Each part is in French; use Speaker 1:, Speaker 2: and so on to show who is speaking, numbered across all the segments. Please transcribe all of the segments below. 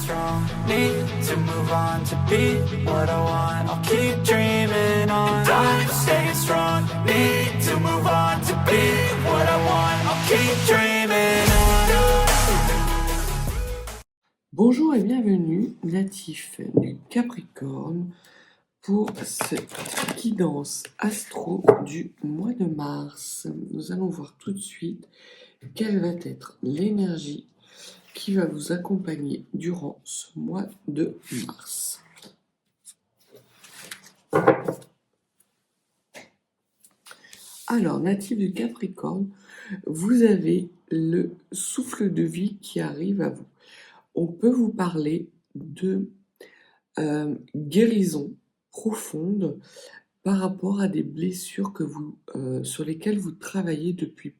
Speaker 1: strong, need to move on to be what I want. I'll keep dreaming on. And I'm staying strong, need to move on to be what I want. I'll keep dreaming on.
Speaker 2: Bonjour et bienvenue, natif du Capricorne, pour cette guidance astro du mois de mars. Nous allons voir tout de suite quelle va être l'énergie qui va vous accompagner durant ce mois de mars. Alors, natif du Capricorne, vous avez le souffle de vie qui arrive à vous. On peut vous parler de guérison profonde par rapport à des blessures que sur lesquelles vous travaillez depuis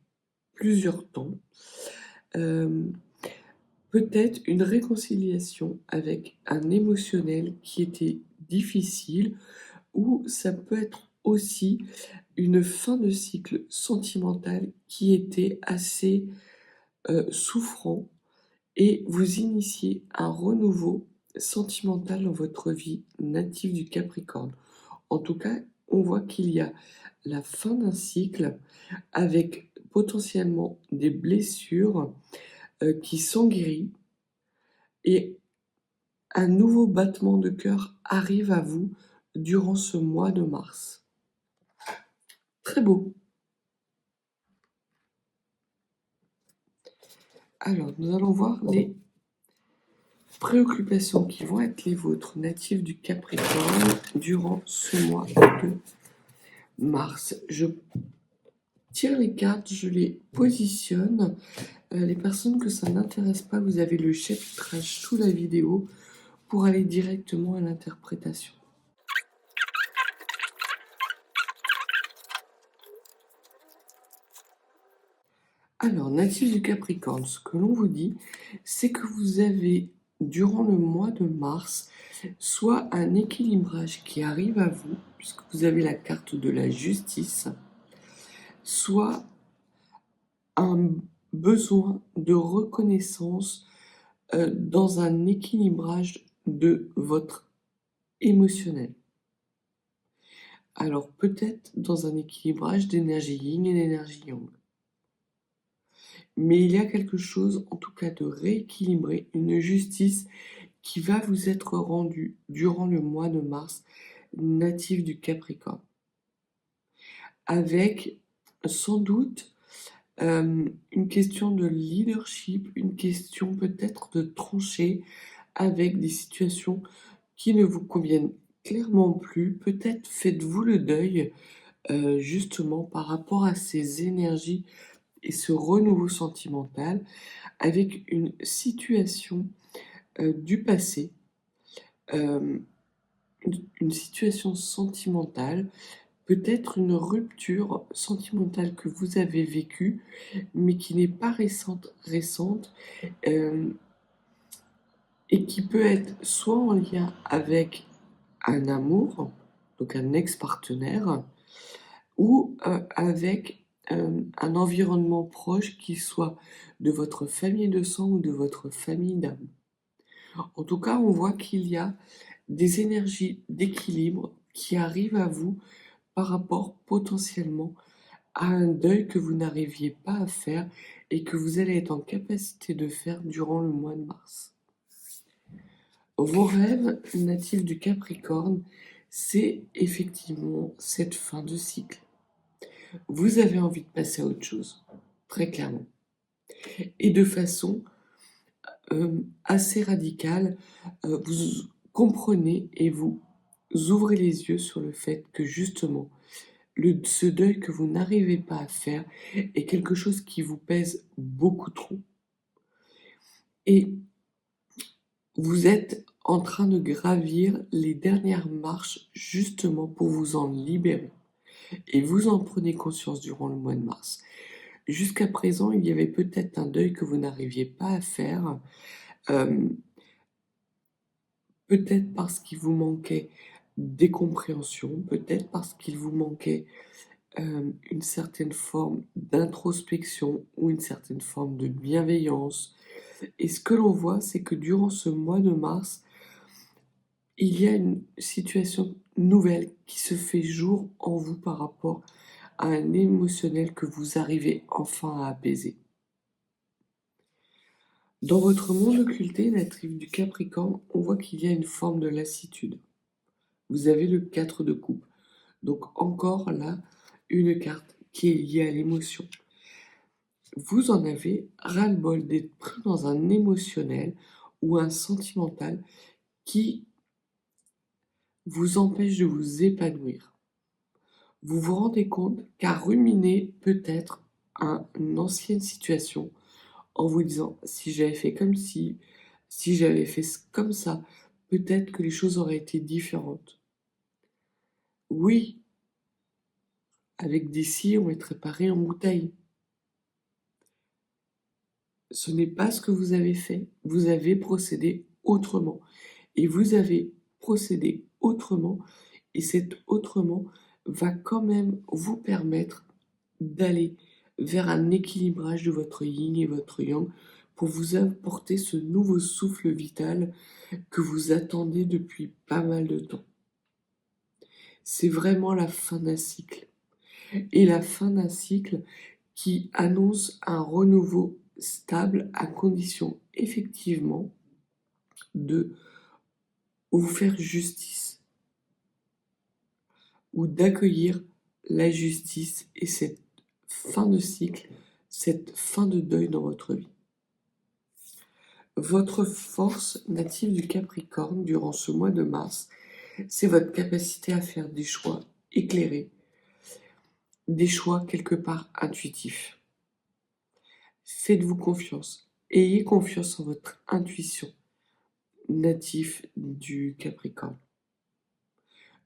Speaker 2: plusieurs temps. Peut-être une réconciliation avec un émotionnel qui était difficile, ou ça peut être aussi une fin de cycle sentimental qui était assez souffrant, et vous initiez un renouveau sentimental dans votre vie native du Capricorne. En tout cas, on voit qu'il y a la fin d'un cycle avec potentiellement des blessures qui sont guéries, et un nouveau battement de cœur arrive à vous durant ce mois de mars. Très beau. Alors, nous allons voir les préoccupations qui vont être les vôtres, natifs du Capricorne, durant ce mois de mars. Je tire les cartes, je les positionne. Les personnes que ça n'intéresse pas, vous avez le chapitrage sous la vidéo pour aller directement à l'interprétation. Alors, natif du Capricorne, ce que l'on vous dit, c'est que vous avez, durant le mois de mars, soit un équilibrage qui arrive à vous, puisque vous avez la carte de la justice, soit un besoin de reconnaissance dans un équilibrage de votre émotionnel. Alors, peut-être dans un équilibrage d'énergie yin et d'énergie yang. Mais il y a quelque chose, en tout cas, de rééquilibré, une justice qui va vous être rendue durant le mois de mars, natif du Capricorne. Avec sans doute une question de leadership, une question peut-être de trancher avec des situations qui ne vous conviennent clairement plus. Peut-être faites-vous le deuil justement par rapport à ces énergies et ce renouveau sentimental avec une situation du passé, une situation sentimentale, peut-être une rupture sentimentale que vous avez vécue, mais qui n'est pas récente, et qui peut être soit en lien avec un amour, donc un ex-partenaire, ou avec un environnement proche qui soit de votre famille de sang ou de votre famille d'âme. En tout cas, on voit qu'il y a des énergies d'équilibre qui arrivent à vous par rapport potentiellement à un deuil que vous n'arriviez pas à faire et que vous allez être en capacité de faire durant le mois de mars. Vos rêves natifs du Capricorne, c'est effectivement cette fin de cycle. Vous avez envie de passer à autre chose, très clairement. Et de façon assez radicale, vous comprenez et vous ouvrez les yeux sur le fait que justement, ce deuil que vous n'arrivez pas à faire est quelque chose qui vous pèse beaucoup trop. Et vous êtes en train de gravir les dernières marches justement pour vous en libérer. Et vous en prenez conscience durant le mois de mars. Jusqu'à présent, il y avait peut-être un deuil que vous n'arriviez pas à faire, peut-être parce qu'il vous manquait des compréhensions, peut-être parce qu'il vous manquait une certaine forme d'introspection ou une certaine forme de bienveillance. Et ce que l'on voit, c'est que durant ce mois de mars, il y a une situation nouvelle qui se fait jour en vous par rapport à un émotionnel que vous arrivez enfin à apaiser. Dans votre monde occulté, natif du Capricorne, on voit qu'il y a une forme de lassitude. Vous avez le 4 de coupe. Donc encore là, une carte qui est liée à l'émotion. Vous en avez ras-le-bol d'être pris dans un émotionnel ou un sentimental qui vous empêche de vous épanouir. Vous vous rendez compte qu'à ruminer peut-être une ancienne situation en vous disant si j'avais fait comme si j'avais fait comme ça, peut-être que les choses auraient été différentes. Oui, avec des si, on est préparé en bouteille. Ce n'est pas ce que vous avez fait, vous avez procédé autrement. Et vous avez procédé autrement, et cet autrement va quand même vous permettre d'aller vers un équilibrage de votre yin et votre yang pour vous apporter ce nouveau souffle vital que vous attendez depuis pas mal de temps. C'est vraiment la fin d'un cycle. Et la fin d'un cycle qui annonce un renouveau stable à condition effectivement de vous faire justice ou d'accueillir la justice et cette fin de cycle, cette fin de deuil dans votre vie. Votre force native du Capricorne durant ce mois de mars, c'est votre capacité à faire des choix éclairés, des choix quelque part intuitifs. Faites-vous confiance, ayez confiance en votre intuition natif du Capricorne.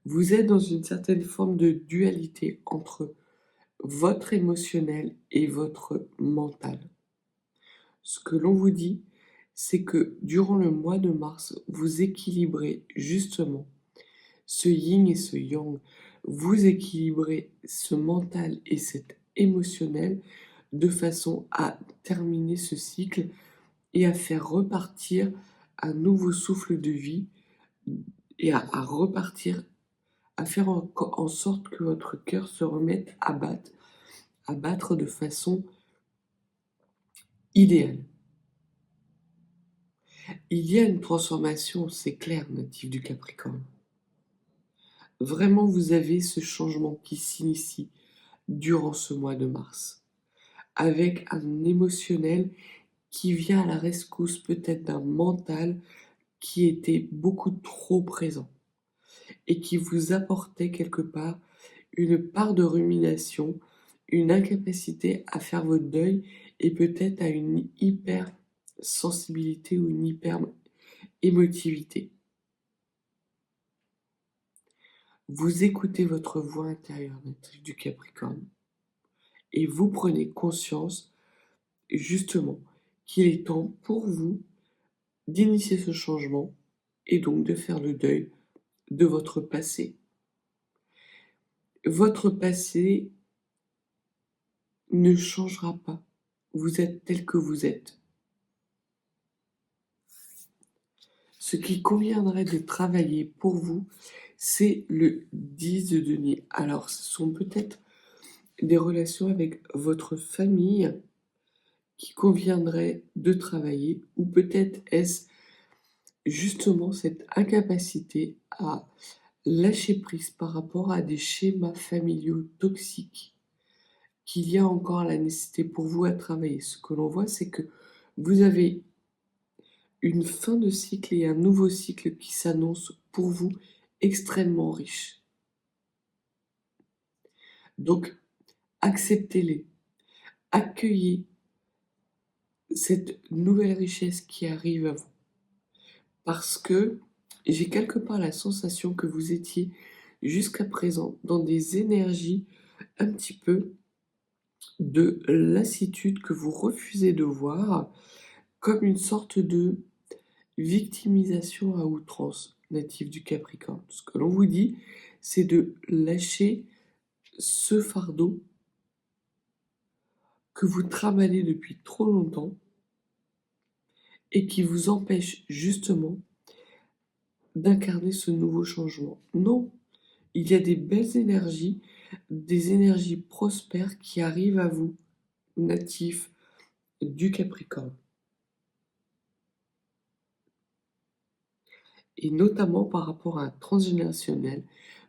Speaker 2: Vous êtes dans une certaine forme de dualité entre votre émotionnel et votre mental. Ce que l'on vous dit, c'est que durant le mois de mars, vous équilibrez justement ce yin et ce yang. Vous équilibrez ce mental et cet émotionnel de façon à terminer ce cycle et à faire repartir un nouveau souffle de vie et à repartir, à faire en sorte que votre cœur se remette à battre de façon idéale. Il y a une transformation, c'est clair, natif du Capricorne. Vraiment, vous avez ce changement qui s'initie durant ce mois de mars, avec un émotionnel qui vient à la rescousse peut-être d'un mental qui était beaucoup trop présent et qui vous apportait quelque part une part de rumination, une incapacité à faire votre deuil et peut-être à une hyper sensibilité ou une hyper émotivité. Vous écoutez votre voix intérieure native du Capricorne et vous prenez conscience justement qu'il est temps pour vous d'initier ce changement et donc de faire le deuil de votre passé. Votre passé ne changera pas. Vous êtes tel que vous êtes. Ce qui conviendrait de travailler pour vous, c'est le 10 de denier. Alors, ce sont peut-être des relations avec votre famille qui conviendrait de travailler, ou peut-être est-ce justement cette incapacité à lâcher prise par rapport à des schémas familiaux toxiques qu'il y a encore la nécessité pour vous à travailler. Ce que l'on voit, c'est que vous avez une fin de cycle et un nouveau cycle qui s'annonce pour vous extrêmement riche. Donc, acceptez-les, accueillez cette nouvelle richesse qui arrive à vous. Parce que j'ai quelque part la sensation que vous étiez jusqu'à présent dans des énergies un petit peu de lassitude que vous refusez de voir comme une sorte de victimisation à outrance native du Capricorne. Ce que l'on vous dit, c'est de lâcher ce fardeau que vous travaillez depuis trop longtemps et qui vous empêche justement d'incarner ce nouveau changement. Non, il y a des belles énergies, des énergies prospères qui arrivent à vous, natifs du Capricorne. Et notamment par rapport à un transgénérationnel,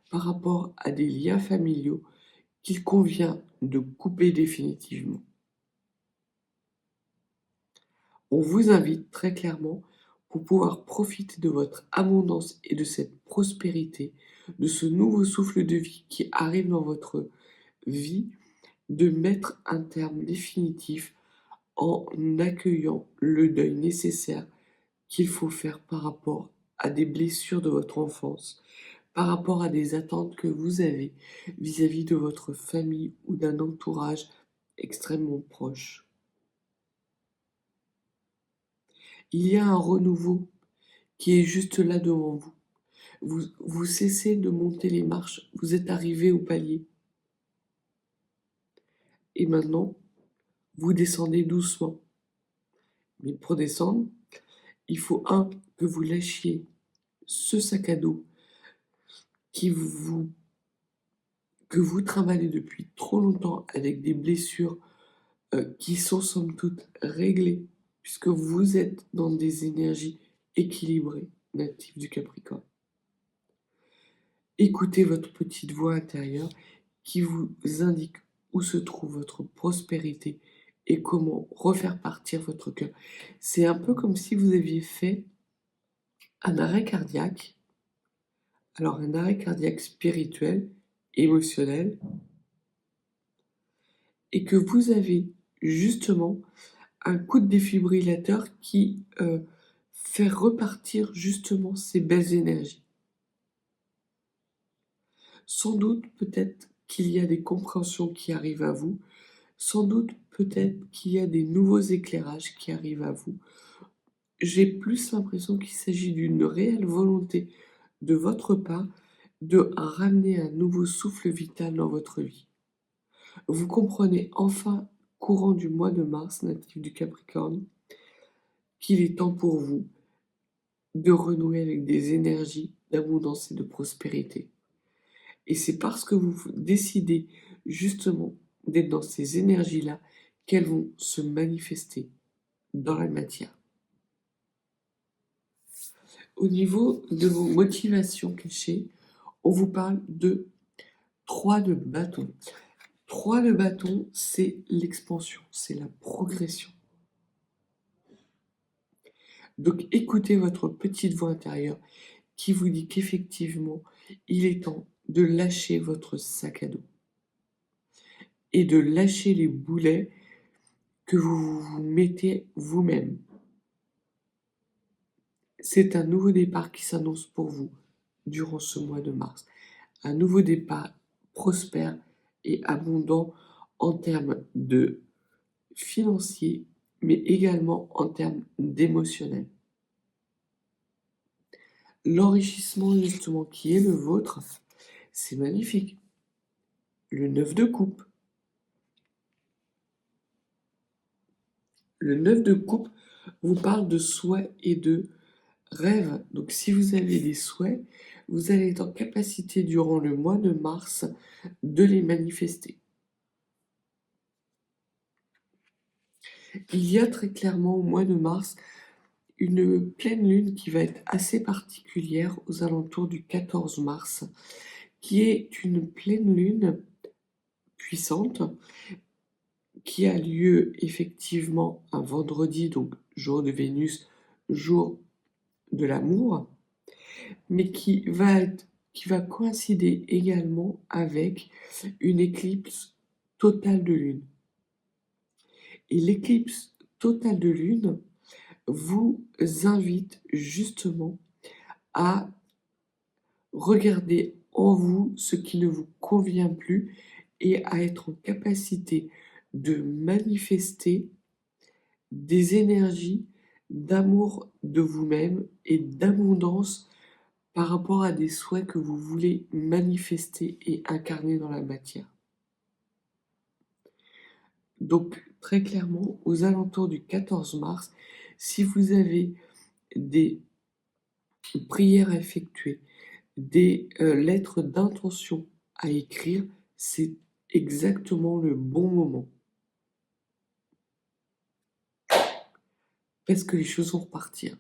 Speaker 2: par rapport à des liens familiaux qu'il convient de couper définitivement. On vous invite très clairement pour pouvoir profiter de votre abondance et de cette prospérité, de ce nouveau souffle de vie qui arrive dans votre vie, de mettre un terme définitif en accueillant le deuil nécessaire qu'il faut faire par rapport à des blessures de votre enfance, par rapport à des attentes que vous avez vis-à-vis de votre famille ou d'un entourage extrêmement proche. Il y a un renouveau qui est juste là devant vous. Vous cessez de monter les marches, vous êtes arrivé au palier. Et maintenant, vous descendez doucement. Mais pour descendre, il faut que vous lâchiez ce sac à dos que vous travaillez depuis trop longtemps avec des blessures qui sont somme toute réglées, puisque vous êtes dans des énergies équilibrées, natives du Capricorne. Écoutez votre petite voix intérieure qui vous indique où se trouve votre prospérité et comment refaire partir votre cœur. C'est un peu comme si vous aviez fait un arrêt cardiaque. Alors un arrêt cardiaque spirituel, émotionnel, et que vous avez justement un coup de défibrillateur qui fait repartir justement ces belles énergies. Sans doute, peut-être qu'il y a des compréhensions qui arrivent à vous. Sans doute, peut-être qu'il y a des nouveaux éclairages qui arrivent à vous. J'ai plus l'impression qu'il s'agit d'une réelle volonté de votre part de ramener un nouveau souffle vital dans votre vie. Vous comprenez enfin, courant du mois de mars, natif du Capricorne, qu'il est temps pour vous de renouer avec des énergies d'abondance et de prospérité. Et c'est parce que vous décidez justement d'être dans ces énergies-là qu'elles vont se manifester dans la matière. Au niveau de vos motivations cachées, on vous parle de 3 de bâton. 3 de bâton, c'est l'expansion, c'est la progression. Donc écoutez votre petite voix intérieure qui vous dit qu'effectivement, il est temps de lâcher votre sac à dos et de lâcher les boulets que vous vous mettez vous-même. C'est un nouveau départ qui s'annonce pour vous durant ce mois de mars. Un nouveau départ prospère et abondant en termes de financier, mais également en termes d'émotionnel. L'enrichissement justement qui est le vôtre, c'est magnifique. Le 9 de coupe. Le 9 de coupe vous parle de souhaits et de rêves. Donc si vous avez des souhaits, vous allez être en capacité durant le mois de mars de les manifester. Il y a très clairement au mois de mars une pleine lune qui va être assez particulière aux alentours du 14 mars, qui est une pleine lune puissante qui a lieu effectivement un vendredi, donc jour de Vénus, jour de l'amour, mais qui va coïncider également avec une éclipse totale de lune. Et l'éclipse totale de lune vous invite justement à regarder en vous ce qui ne vous convient plus et à être en capacité de manifester des énergies d'amour de vous-même et d'abondance par rapport à des souhaits que vous voulez manifester et incarner dans la matière. Donc, très clairement, aux alentours du 14 mars, si vous avez des prières à effectuer, des lettres d'intention à écrire, c'est exactement le bon moment. Parce que les choses vont repartir.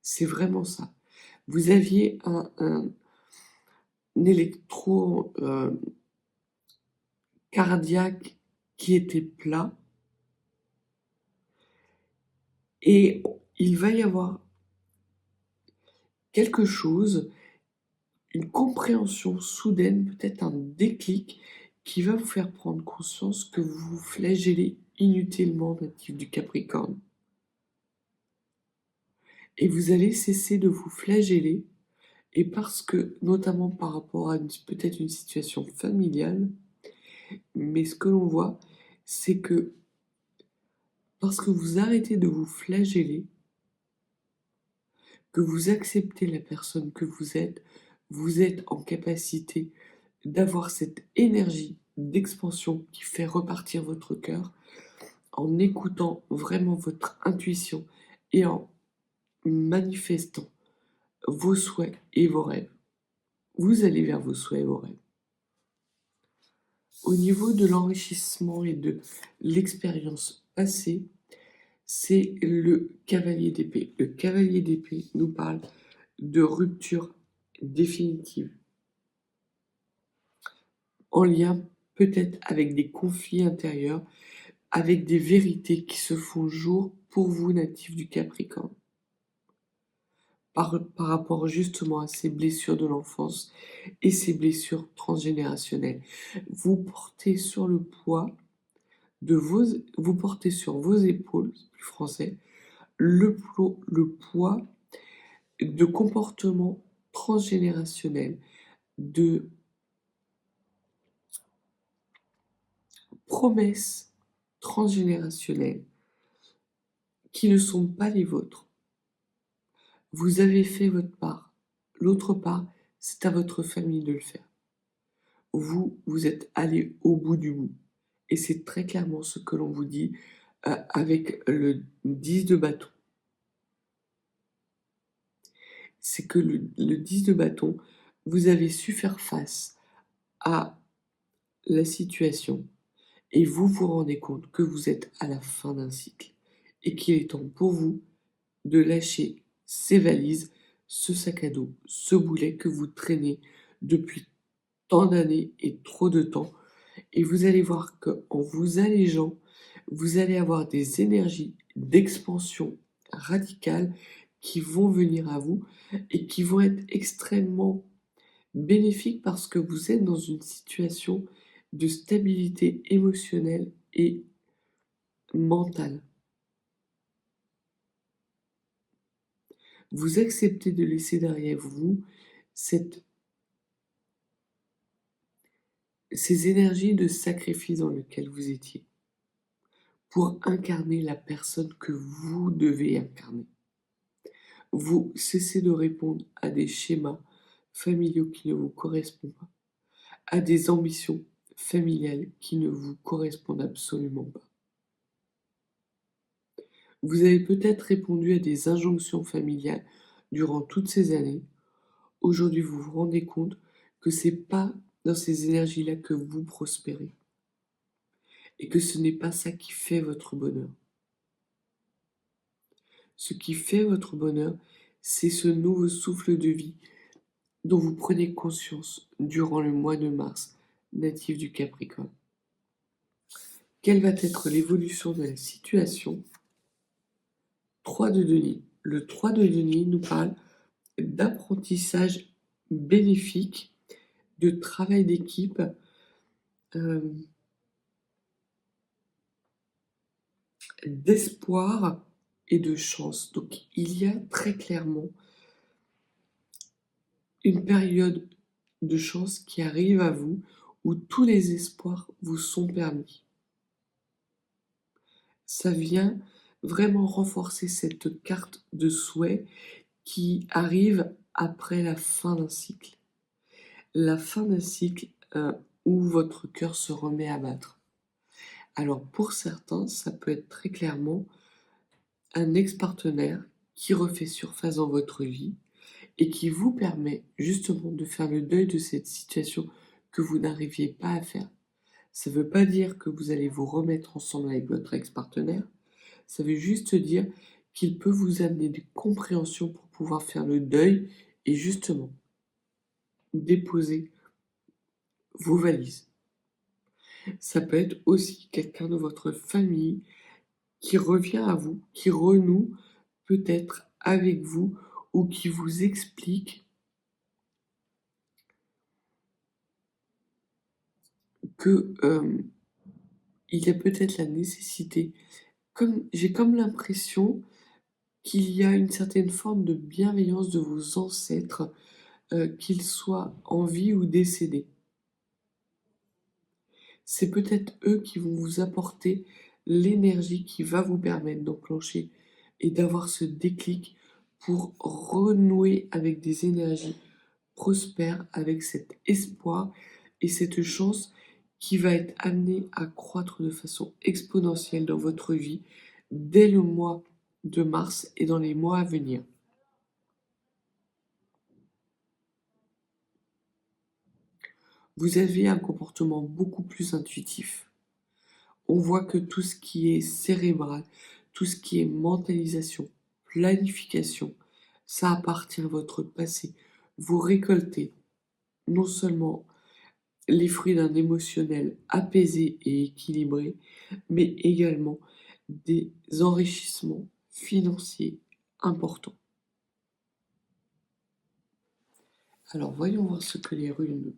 Speaker 2: C'est vraiment ça. Vous aviez un électro cardiaque qui était plat et il va y avoir quelque chose, une compréhension soudaine, peut-être un déclic qui va vous faire prendre conscience que vous vous flagellez inutilement, natif du Capricorne. Et vous allez cesser de vous flageller, et parce que, notamment par rapport à peut-être une situation familiale, mais ce que l'on voit, c'est que parce que vous arrêtez de vous flageller, que vous acceptez la personne que vous êtes en capacité d'avoir cette énergie d'expansion qui fait repartir votre cœur en écoutant vraiment votre intuition et en manifestant vos souhaits et vos rêves. Vous allez vers vos souhaits et vos rêves. Au niveau de l'enrichissement et de l'expérience passée, c'est le cavalier d'épée. Le cavalier d'épée nous parle de rupture définitive, en lien peut-être avec des conflits intérieurs, avec des vérités qui se font jour pour vous, natifs du Capricorne, par rapport justement à ces blessures de l'enfance et ces blessures transgénérationnelles. Vous portez sur le poids vous portez sur vos épaules, c'est plus français, le poids de comportements transgénérationnels, de promesses transgénérationnelles qui ne sont pas les vôtres. Vous avez fait votre part. L'autre part, c'est à votre famille de le faire. Vous êtes allé au bout du bout. Et c'est très clairement ce que l'on vous dit avec le 10 de bâton. C'est que le 10 de bâton, vous avez su faire face à la situation et vous vous rendez compte que vous êtes à la fin d'un cycle et qu'il est temps pour vous de lâcher ces valises, ce sac à dos, ce boulet que vous traînez depuis tant d'années et trop de temps. Et vous allez voir qu'en vous allégeant, vous allez avoir des énergies d'expansion radicale qui vont venir à vous et qui vont être extrêmement bénéfiques parce que vous êtes dans une situation de stabilité émotionnelle et mentale. Vous acceptez de laisser derrière vous ces énergies de sacrifice dans lesquelles vous étiez pour incarner la personne que vous devez incarner. Vous cessez de répondre à des schémas familiaux qui ne vous correspondent pas, à des ambitions familiales qui ne vous correspondent absolument pas. Vous avez peut-être répondu à des injonctions familiales durant toutes ces années. Aujourd'hui, vous vous rendez compte que c'est pas dans ces énergies-là que vous prospérez et que ce n'est pas ça qui fait votre bonheur. Ce qui fait votre bonheur, c'est ce nouveau souffle de vie dont vous prenez conscience durant le mois de mars, natif du Capricorne. Quelle va être l'évolution de la situation? 3 de denier. Le 3 de denier nous parle d'apprentissage bénéfique, de travail d'équipe, d'espoir et de chance. Donc il y a très clairement une période de chance qui arrive à vous où tous les espoirs vous sont permis. Ça vient vraiment renforcer cette carte de souhait qui arrive après la fin d'un cycle. La fin d'un cycle où votre cœur se remet à battre. Alors pour certains, ça peut être très clairement un ex-partenaire qui refait surface dans votre vie et qui vous permet justement de faire le deuil de cette situation que vous n'arriviez pas à faire. Ça ne veut pas dire que vous allez vous remettre ensemble avec votre ex-partenaire, ça veut juste dire qu'il peut vous amener des compréhensions pour pouvoir faire le deuil et justement déposer vos valises. Ça peut être aussi quelqu'un de votre famille qui revient à vous, qui renoue peut-être avec vous ou qui vous explique que il y a peut-être la nécessité, j'ai comme l'impression qu'il y a une certaine forme de bienveillance de vos ancêtres, qu'ils soient en vie ou décédés. C'est peut-être eux qui vont vous apporter l'énergie qui va vous permettre d'enclencher et d'avoir ce déclic pour renouer avec des énergies prospères, avec cet espoir et cette chance qui va être amenée à croître de façon exponentielle dans votre vie dès le mois de mars et dans les mois à venir. Vous avez un comportement beaucoup plus intuitif. On voit que tout ce qui est cérébral, tout ce qui est mentalisation, planification, ça appartient à votre passé. Vous récoltez non seulement les fruits d'un émotionnel apaisé et équilibré, mais également des enrichissements financiers importants. Alors voyons voir ce que les runes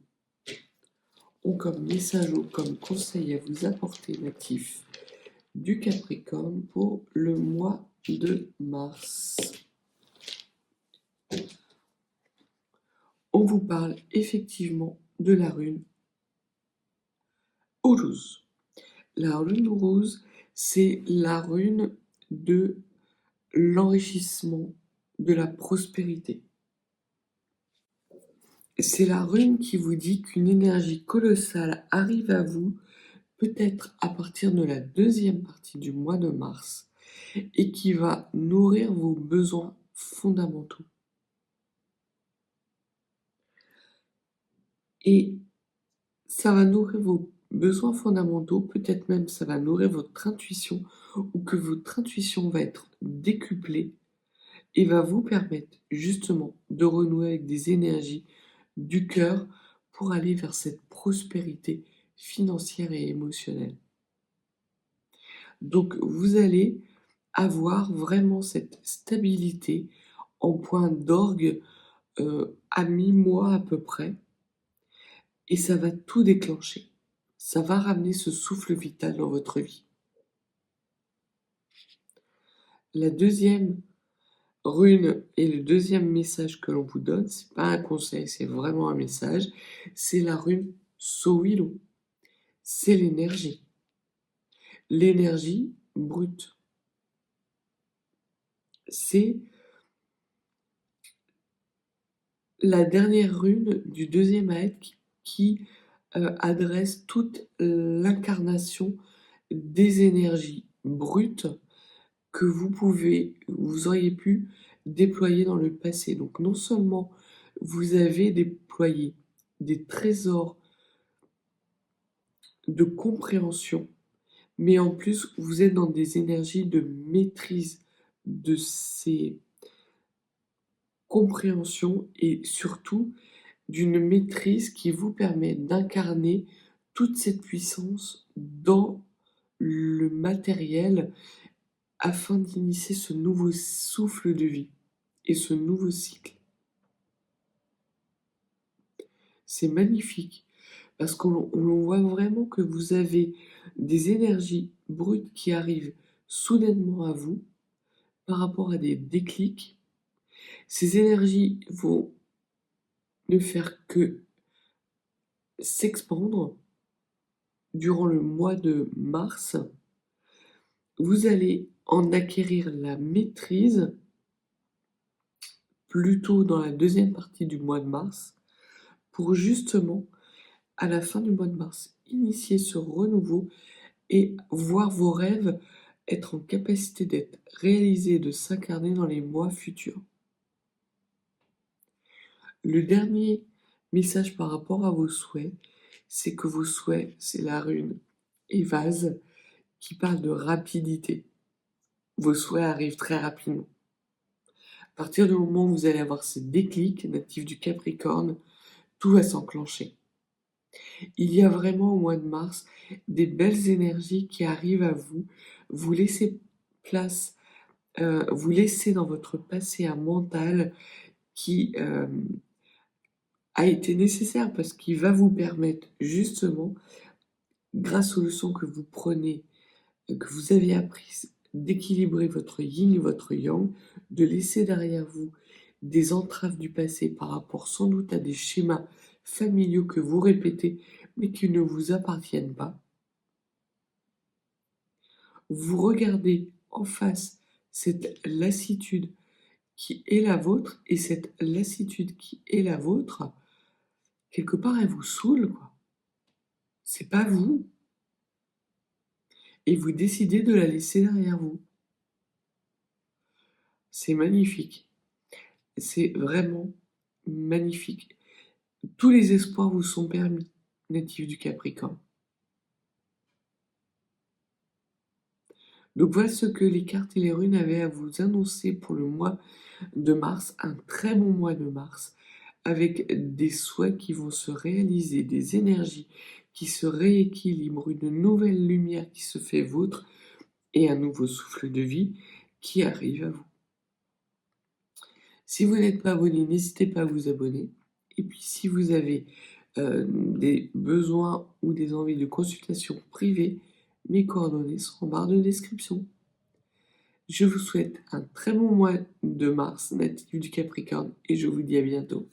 Speaker 2: ont comme message ou comme conseil à vous apporter, natif du Capricorne, pour le mois de mars. On vous parle effectivement de la rune Uruz. La rune Uruz, c'est la rune de l'enrichissement, de la prospérité. C'est la rune qui vous dit qu'une énergie colossale arrive à vous, peut-être à partir de la deuxième partie du mois de mars, et qui va nourrir vos besoins fondamentaux. Et ça va nourrir vos besoins fondamentaux, peut-être même ça va nourrir votre intuition, ou que votre intuition va être décuplée et va vous permettre justement de renouer avec des énergies du cœur pour aller vers cette prospérité financière et émotionnelle. Donc vous allez avoir vraiment cette stabilité en point d'orgue à mi-mois à peu près, et ça va tout déclencher. Ça va ramener ce souffle vital dans votre vie. La deuxième rune et le deuxième message que l'on vous donne, c'est pas un conseil, c'est vraiment un message, c'est la rune Sowilo. C'est l'énergie. L'énergie brute. C'est la dernière rune du deuxième aède qui adresse toute l'incarnation des énergies brutes que vous auriez pu déployer dans le passé. Donc non seulement vous avez déployé des trésors de compréhension, mais en plus vous êtes dans des énergies de maîtrise de ces compréhensions et surtout d'une maîtrise qui vous permet d'incarner toute cette puissance dans le matériel afin d'initier ce nouveau souffle de vie et ce nouveau cycle. C'est magnifique parce qu'on voit vraiment que vous avez des énergies brutes qui arrivent soudainement à vous par rapport à des déclics. Ces énergies vont ne faire que s'expandre durant le mois de mars. Vous allez en acquérir la maîtrise plutôt dans la deuxième partie du mois de mars pour justement à la fin du mois de mars. Initiez ce renouveau et voir vos rêves être en capacité d'être réalisés et de s'incarner dans les mois futurs. Le dernier message par rapport à vos souhaits, c'est que vos souhaits, c'est la rune Évase qui parle de rapidité. Vos souhaits arrivent très rapidement. À partir du moment où vous allez avoir ce déclic natif du Capricorne, tout va s'enclencher. Il y a vraiment au mois de mars des belles énergies qui arrivent à vous. Vous laissez place, vous laissez dans votre passé un mental qui a été nécessaire parce qu'il va vous permettre justement, grâce aux leçons que vous prenez, que vous avez apprises, d'équilibrer votre yin et votre yang, de laisser derrière vous des entraves du passé par rapport sans doute à des schémas familiaux que vous répétez mais qui ne vous appartiennent pas. Vous regardez en face cette lassitude qui est la vôtre et cette lassitude qui est la vôtre, quelque part elle vous saoule, quoi. C'est pas vous. Et vous décidez de la laisser derrière vous. C'est magnifique. C'est vraiment magnifique. Tous les espoirs vous sont permis, natifs du Capricorne. Donc voilà ce que les cartes et les runes avaient à vous annoncer pour le mois de mars, un très bon mois de mars, avec des souhaits qui vont se réaliser, des énergies qui se rééquilibrent, une nouvelle lumière qui se fait vôtre et un nouveau souffle de vie qui arrive à vous. Si vous n'êtes pas abonné, n'hésitez pas à vous abonner. Et puis si vous avez des besoins ou des envies de consultation privée, mes coordonnées sont en barre de description. Je vous souhaite un très bon mois de mars natif du Capricorne et je vous dis à bientôt.